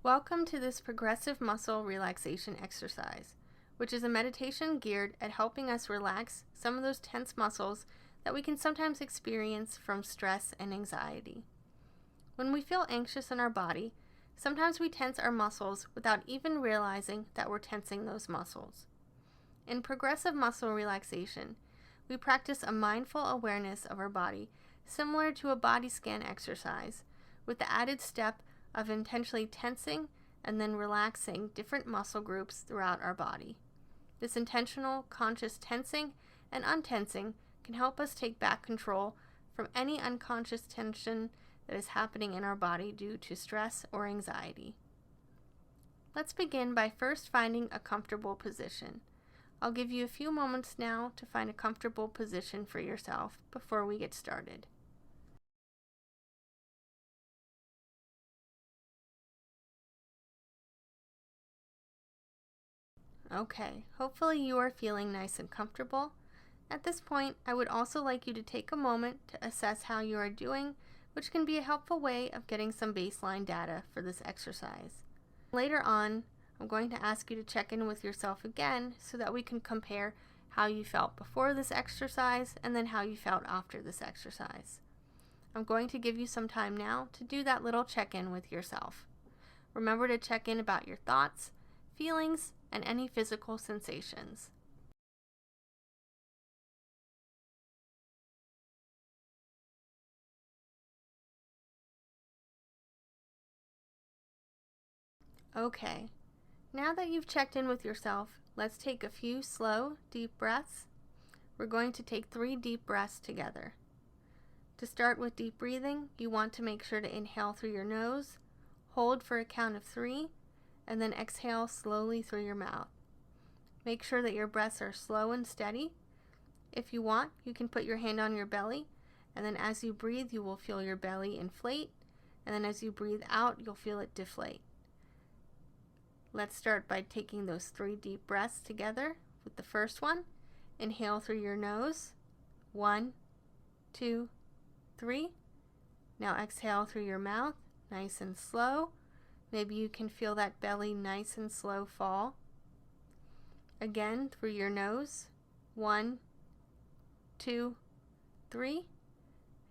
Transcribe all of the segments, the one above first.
Welcome to this progressive muscle relaxation exercise, which is a meditation geared at helping us relax some of those tense muscles that we can sometimes experience from stress and anxiety. When we feel anxious in our body, sometimes we tense our muscles without even realizing that we're tensing those muscles. In progressive muscle relaxation, we practice a mindful awareness of our body, similar to a body scan exercise, with the added step of intentionally tensing and then relaxing different muscle groups throughout our body. This intentional, conscious tensing and untensing can help us take back control from any unconscious tension that is happening in our body due to stress or anxiety. Let's begin by first finding a comfortable position. I'll give you a few moments now to find a comfortable position for yourself before we get started. Okay, hopefully you are feeling nice and comfortable. At this point, I would also like you to take a moment to assess how you are doing, which can be a helpful way of getting some baseline data for this exercise. Later on, I'm going to ask you to check in with yourself again so that we can compare how you felt before this exercise and then how you felt after this exercise. I'm going to give you some time now to do that little check-in with yourself. Remember to check in about your thoughts, feelings, and any physical sensations. Okay, now that you've checked in with yourself, let's take a few slow, deep breaths. We're going to take 3 deep breaths together. To start with deep breathing, you want to make sure to inhale through your nose, hold for a count of 3, and then exhale slowly through your mouth. Make sure that your breaths are slow and steady. If you want, you can put your hand on your belly, and then as you breathe, you will feel your belly inflate, and then as you breathe out, you'll feel it deflate. Let's start by taking those 3 deep breaths together with the first one. Inhale through your nose. 1, 2, 3. Now exhale through your mouth, nice and slow. Maybe you can feel that belly nice and slow fall. Again, through your nose. 1, 2, 3.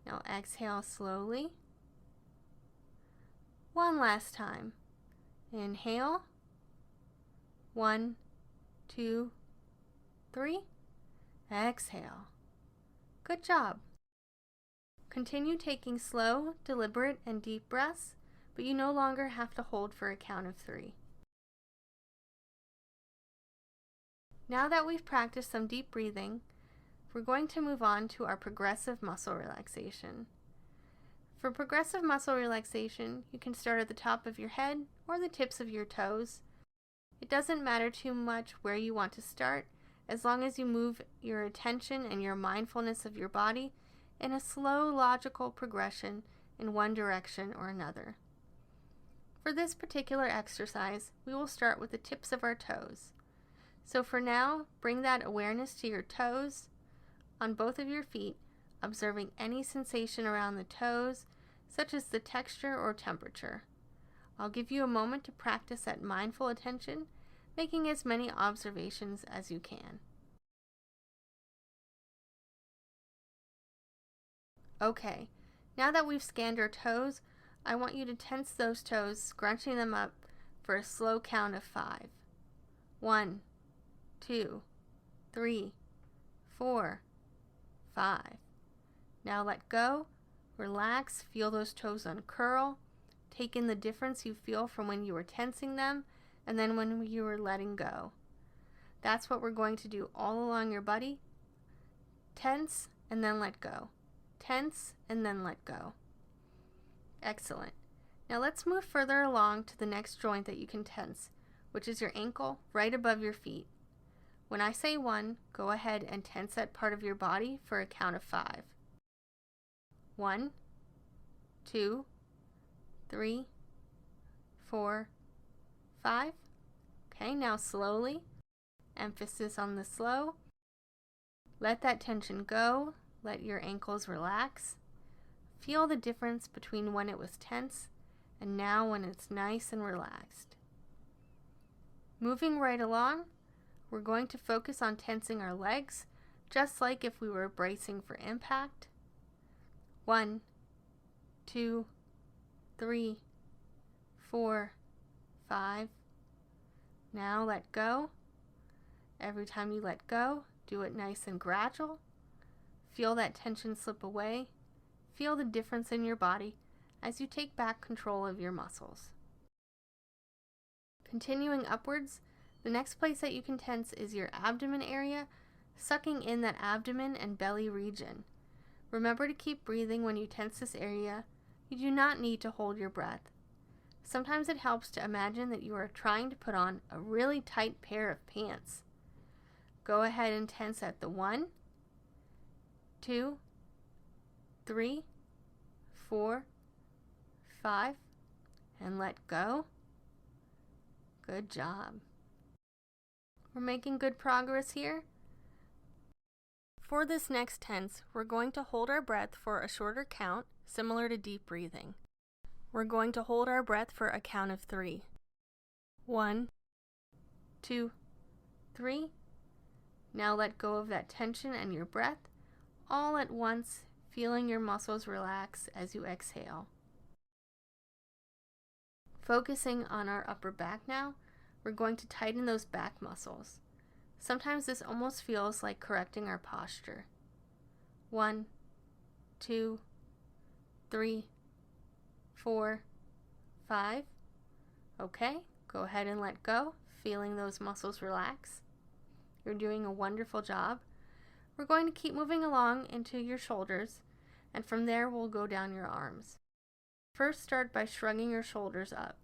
Now exhale slowly. One last time. Inhale. 1, 2, 3. Exhale. Good job. Continue taking slow, deliberate, and deep breaths, but you no longer have to hold for a count of 3. Now that we've practiced some deep breathing, we're going to move on to our progressive muscle relaxation. For progressive muscle relaxation, you can start at the top of your head or the tips of your toes. It doesn't matter too much where you want to start, as long as you move your attention and your mindfulness of your body in a slow, logical progression in one direction or another. For this particular exercise, we will start with the tips of our toes. So for now, bring that awareness to your toes on both of your feet, observing any sensation around the toes, such as the texture or temperature. I'll give you a moment to practice that mindful attention, making as many observations as you can. Okay, now that we've scanned our toes, I want you to tense those toes, scrunching them up for a slow count of 5. 1, 2, 3, 4, 5. Now let go, relax, feel those toes uncurl. Take in the difference you feel from when you were tensing them and then when you were letting go. That's what we're going to do all along your body. Tense and then let go. Tense and then let go. Excellent. Now let's move further along to the next joint that you can tense, which is your ankle right above your feet. When I say 1, go ahead and tense that part of your body for a count of 5. 1, 2, 3, 4, 5. Okay, now slowly. Emphasis on the slow. Let that tension go. Let your ankles relax. Feel the difference between when it was tense and now when it's nice and relaxed. Moving right along, we're going to focus on tensing our legs, just like if we were bracing for impact. 1, 2, 3, 4, 5. Now let go. Every time you let go, do it nice and gradual. Feel that tension slip away. Feel the difference in your body as you take back control of your muscles. Continuing upwards, the next place that you can tense is your abdomen area, sucking in that abdomen and belly region. Remember to keep breathing when you tense this area. You do not need to hold your breath. Sometimes it helps to imagine that you are trying to put on a really tight pair of pants. Go ahead and tense at the 1, 2, 3, 4, 5, and let go. Good job. We're making good progress here. For this next tense, we're going to hold our breath for a shorter count, similar to deep breathing. We're going to hold our breath for a count of 3. 1, 2, 3. Now let go of that tension and your breath, all at once, feeling your muscles relax as you exhale. Focusing on our upper back now, we're going to tighten those back muscles. Sometimes this almost feels like correcting our posture. 1, 2, 3, 4, 5. Okay, go ahead and let go, feeling those muscles relax. You're doing a wonderful job. We're going to keep moving along into your shoulders, and from there we'll go down your arms. First, start by shrugging your shoulders up.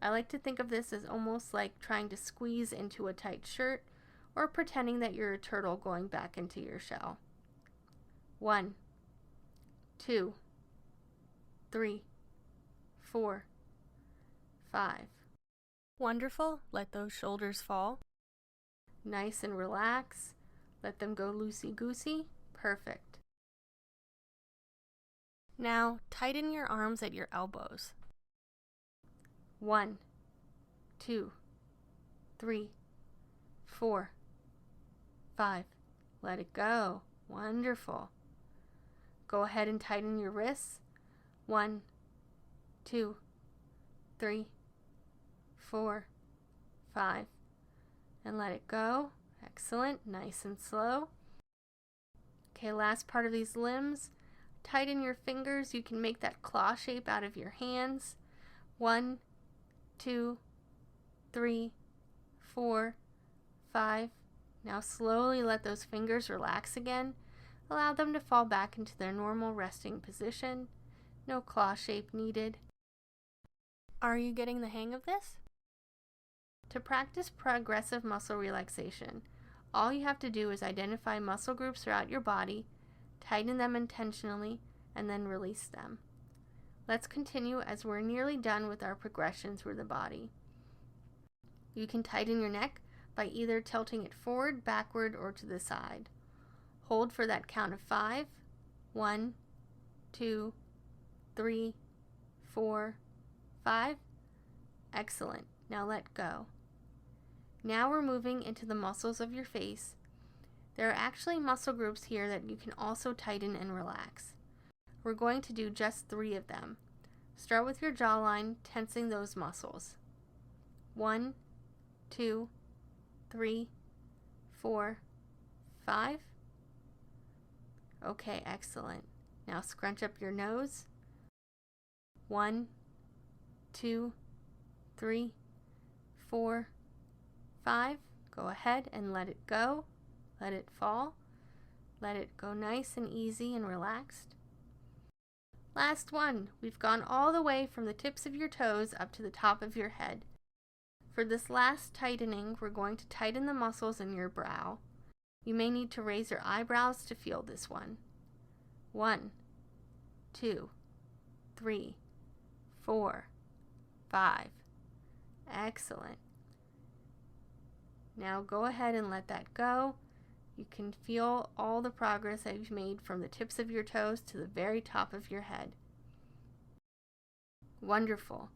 I like to think of this as almost like trying to squeeze into a tight shirt or pretending that you're a turtle going back into your shell. 1, 2, 3, 4, 5. Wonderful. Let those shoulders fall. Nice and relax. Let them go loosey-goosey. Perfect. Now, tighten your arms at your elbows. 1, 2, 3, 4, 5. Let it go. Wonderful. Go ahead and tighten your wrists. 1, 2, 3, 4, 5. And let it go. Excellent. Nice and slow. Okay, last part of these limbs. Tighten your fingers. You can make that claw shape out of your hands. 1, 2, 3, 4, 5. Now slowly let those fingers relax again. Allow them to fall back into their normal resting position. No claw shape needed. Are you getting the hang of this? To practice progressive muscle relaxation, all you have to do is identify muscle groups throughout your body, tighten them intentionally, and then release them. Let's continue as we're nearly done with our progression through the body. You can tighten your neck by either tilting it forward, backward, or to the side. Hold for that count of 5. 1, 2, 3, 4, 5. Excellent. Now let go. Now we're moving into the muscles of your face. There are actually muscle groups here that you can also tighten and relax. We're going to do just 3 of them. Start with your jawline, tensing those muscles. 1, 2, 3, 4, 5. Okay, excellent. Now scrunch up your nose. 1, 2, 3, 4, 5. Go ahead and let it go. Let it fall. Let it go nice and easy and relaxed. Last one. We've gone all the way from the tips of your toes up to the top of your head. For this last tightening, we're going to tighten the muscles in your brow. You may need to raise your eyebrows to feel this one. 1, 2, 3, 4, 5. Excellent. Now go ahead and let that go. You can feel all the progress that you've made from the tips of your toes to the very top of your head. Wonderful.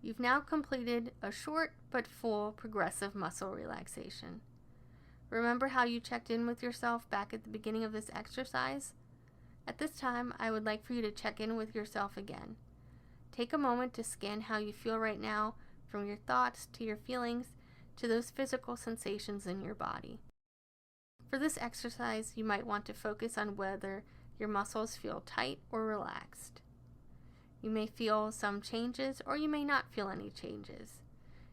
You've now completed a short but full progressive muscle relaxation. Remember how you checked in with yourself back at the beginning of this exercise? At this time, I would like for you to check in with yourself again. Take a moment to scan how you feel right now, from your thoughts to your feelings to those physical sensations in your body. For this exercise, you might want to focus on whether your muscles feel tight or relaxed. You may feel some changes, or you may not feel any changes.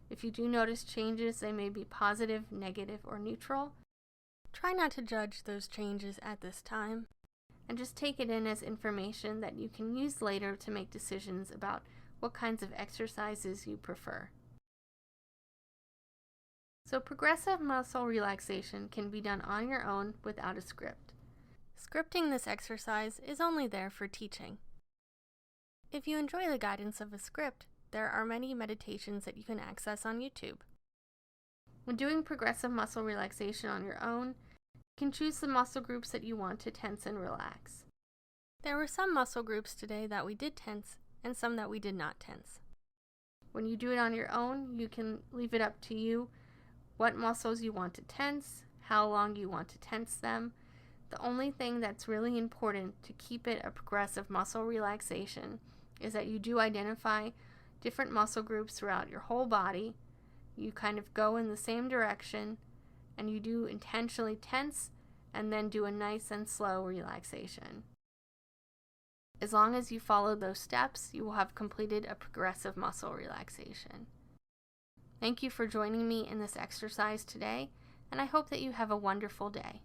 If you do notice changes, they may be positive, negative, or neutral. Try not to judge those changes at this time, and just take it in as information that you can use later to make decisions about what kinds of exercises you prefer. So progressive muscle relaxation can be done on your own without a script. Scripting this exercise is only there for teaching. If you enjoy the guidance of a script, there are many meditations that you can access on YouTube. When doing progressive muscle relaxation on your own, you can choose the muscle groups that you want to tense and relax. There were some muscle groups today that we did tense and some that we did not tense. When you do it on your own, you can leave it up to you what muscles you want to tense, how long you want to tense them. The only thing that's really important to keep it a progressive muscle relaxation is that you do identify different muscle groups throughout your whole body. You kind of go in the same direction, and you do intentionally tense and then do a nice and slow relaxation. As long as you follow those steps, you will have completed a progressive muscle relaxation. Thank you for joining me in this exercise today, and I hope that you have a wonderful day.